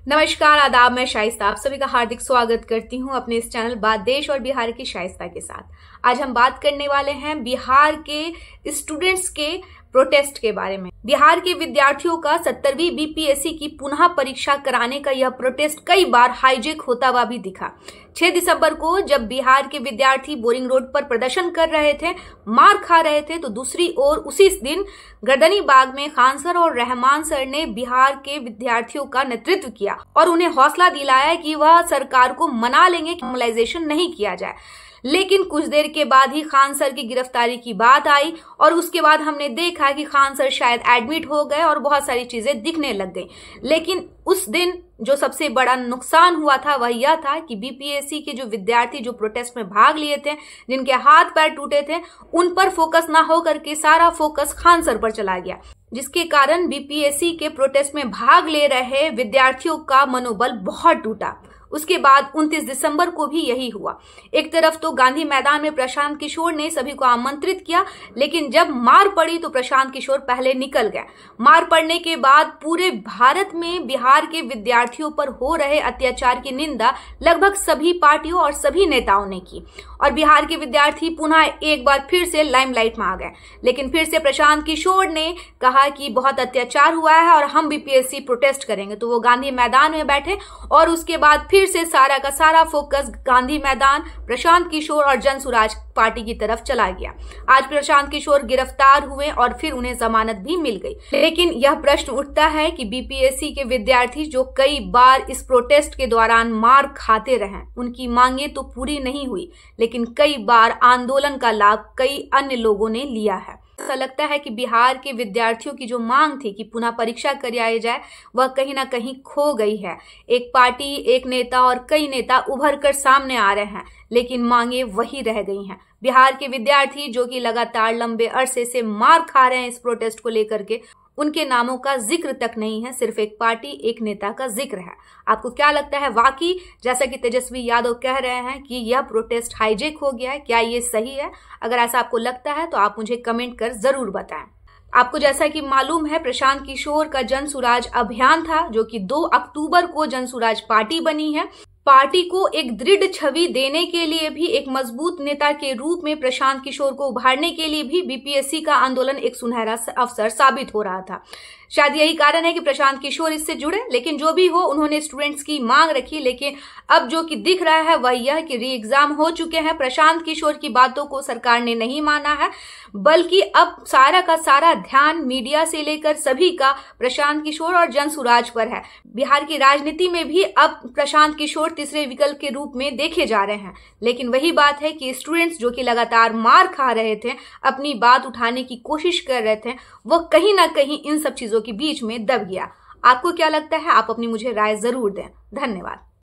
नमस्कार, आदाब। मैं शाइस्ता आप सभी का हार्दिक स्वागत करती हूं अपने इस चैनल बात देश और बिहार की शाइस्ता के साथ। आज हम बात करने वाले हैं बिहार के स्टूडेंट्स के प्रोटेस्ट के बारे में। बिहार के विद्यार्थियों का 70वीं बीपीएससी की पुनः परीक्षा कराने का यह प्रोटेस्ट कई बार हाईजैक होता हुआ भी दिखा। 6 दिसंबर को जब बिहार के विद्यार्थी बोरिंग रोड पर प्रदर्शन कर रहे थे, मार खा रहे थे, तो दूसरी ओर उसी दिन गर्दनी बाग में खान सर और रहमान सर ने बिहार के विद्यार्थियों का नेतृत्व किया और उन्हें हौसला दिलाया कि वह सरकार को मना लेंगे कि मोबिलाइजेशन नहीं किया जाए। लेकिन कुछ देर के बाद ही खान सर की गिरफ्तारी की बात आई और उसके बाद हमने देखा कि खान सर शायद एडमिट हो गए और बहुत सारी चीजें दिखने लग गई। लेकिन उस दिन जो सबसे बड़ा नुकसान हुआ था वह यह था कि बीपीएससी के जो विद्यार्थी जो प्रोटेस्ट में भाग लिए थे, जिनके हाथ पैर टूटे थे, उन पर फोकस ना होकर के सारा फोकस खान सर पर चला गया, जिसके कारण बीपीएससी के प्रोटेस्ट में भाग ले रहे विद्यार्थियों का मनोबल बहुत टूटा। उसके बाद 29 दिसंबर को भी यही हुआ। एक तरफ तो गांधी मैदान में प्रशांत किशोर ने सभी को आमंत्रित किया, लेकिन जब मार पड़ी तो प्रशांत किशोर पहले निकल गए। मार पड़ने के बाद पूरे भारत में बिहार के विद्यार्थियों पर हो रहे अत्याचार की निंदा लगभग सभी पार्टियों और सभी नेताओं ने की और बिहार के विद्यार्थी पुनः एक बार फिर से लाइमलाइट में आ गए। लेकिन फिर से प्रशांत किशोर ने कहा कि बहुत अत्याचार हुआ है और हम बीपीएससी प्रोटेस्ट करेंगे, तो वो गांधी मैदान में बैठे और उसके बाद फिर से सारा का सारा फोकस गांधी मैदान, प्रशांत किशोर और जनसुराज पार्टी की तरफ चला गया। आज प्रशांत किशोर गिरफ्तार हुए और फिर उन्हें जमानत भी मिल गई। लेकिन यह प्रश्न उठता है कि बीपीएससी के विद्यार्थी जो कई बार इस प्रोटेस्ट के दौरान मार खाते रहे, उनकी मांगे तो पूरी नहीं हुई, लेकिन कई बार आंदोलन का लाभ कई अन्य लोगों ने लिया है। ऐसा लगता है कि बिहार के विद्यार्थियों की जो मांग थी कि पुनः परीक्षा कराई जाए, वह कहीं ना कहीं खो गई है। एक पार्टी, एक नेता और कई नेता उभर कर सामने आ रहे हैं, लेकिन मांगे वही रह गई हैं। बिहार के विद्यार्थी जो कि लगातार लंबे अरसे से मार खा रहे हैं इस प्रोटेस्ट को लेकर के, उनके नामों का जिक्र तक नहीं है, सिर्फ एक पार्टी, एक नेता का जिक्र है। आपको क्या लगता है, वाकई जैसा कि तेजस्वी यादव कह रहे हैं कि यह प्रोटेस्ट हाईजैक हो गया है, क्या ये सही है? अगर ऐसा आपको लगता है तो आप मुझे कमेंट कर जरूर बताएं। आपको जैसा कि मालूम है, प्रशांत किशोर का जनसुराज अभियान था जो कि 2 अक्टूबर को जनसुराज पार्टी बनी है। पार्टी को एक दृढ़ छवि देने के लिए भी, एक मजबूत नेता के रूप में प्रशांत किशोर को उभारने के लिए भी बीपीएससी का आंदोलन एक सुनहरा अवसर साबित हो रहा था। शायद यही कारण है कि प्रशांत किशोर इससे जुड़े। लेकिन जो भी हो, उन्होंने स्टूडेंट्स की मांग रखी। लेकिन अब जो कि दिख रहा है वह यह कि री एग्जाम हो चुके हैं। प्रशांत किशोर की बातों को सरकार ने नहीं माना है, बल्कि अब सारा का सारा ध्यान मीडिया से लेकर सभी का प्रशांत किशोर और जनसुराज पर है। बिहार की राजनीति में भी अब प्रशांत किशोर तीसरे विकल्प के रूप में देखे जा रहे हैं। लेकिन वही बात है कि स्टूडेंट्स जो कि लगातार मार खा रहे थे, अपनी बात उठाने की कोशिश कर रहे थे, वह कहीं ना कहीं इन सब चीजों के बीच में दब गया। आपको क्या लगता है? आप अपनी मुझे राय जरूर दें। धन्यवाद।